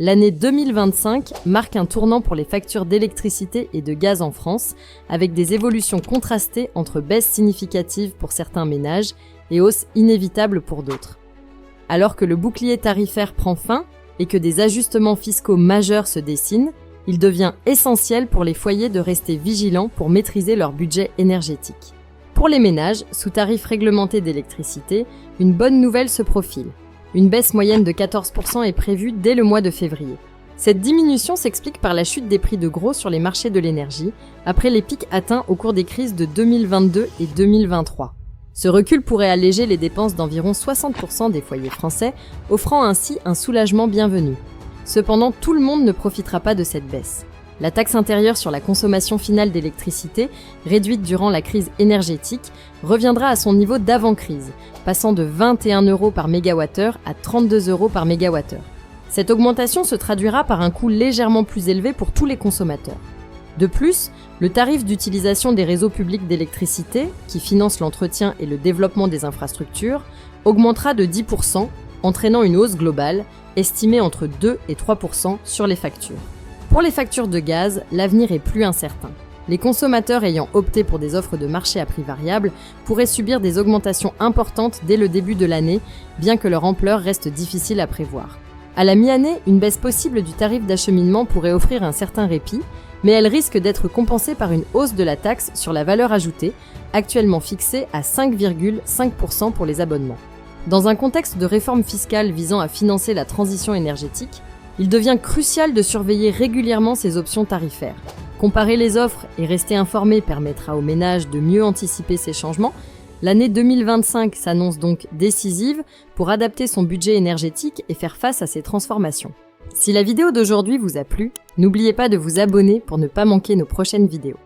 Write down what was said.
L'année 2025 marque un tournant pour les factures d'électricité et de gaz en France, avec des évolutions contrastées entre baisse significative pour certains ménages et hausse inévitable pour d'autres. Alors que le bouclier tarifaire prend fin et que des ajustements fiscaux majeurs se dessinent, il devient essentiel pour les foyers de rester vigilants pour maîtriser leur budget énergétique. Pour les ménages, sous tarif réglementé d'électricité, une bonne nouvelle se profile. Une baisse moyenne de 14% est prévue dès le mois de février. Cette diminution s'explique par la chute des prix de gros sur les marchés de l'énergie, après les pics atteints au cours des crises de 2022 et 2023. Ce recul pourrait alléger les dépenses d'environ 60% des foyers français, offrant ainsi un soulagement bienvenu. Cependant, tout le monde ne profitera pas de cette baisse. La taxe intérieure sur la consommation finale d'électricité, réduite durant la crise énergétique, reviendra à son niveau d'avant-crise, passant de 21 € par mégawattheure à 32 € par mégawattheure. Cette augmentation se traduira par un coût légèrement plus élevé pour tous les consommateurs. De plus, le tarif d'utilisation des réseaux publics d'électricité, qui finance l'entretien et le développement des infrastructures, augmentera de 10%, entraînant une hausse globale, estimée entre 2 et 3% sur les factures. Pour les factures de gaz, l'avenir est plus incertain. Les consommateurs ayant opté pour des offres de marché à prix variable pourraient subir des augmentations importantes dès le début de l'année, bien que leur ampleur reste difficile à prévoir. À la mi-année, une baisse possible du tarif d'acheminement pourrait offrir un certain répit, mais elle risque d'être compensée par une hausse de la taxe sur la valeur ajoutée, actuellement fixée à 5,5% pour les abonnements. Dans un contexte de réforme fiscale visant à financer la transition énergétique, il devient crucial de surveiller régulièrement ces options tarifaires. Comparer les offres et rester informé permettra aux ménages de mieux anticiper ces changements. L'année 2025 s'annonce donc décisive pour adapter son budget énergétique et faire face à ces transformations. Si la vidéo d'aujourd'hui vous a plu, n'oubliez pas de vous abonner pour ne pas manquer nos prochaines vidéos.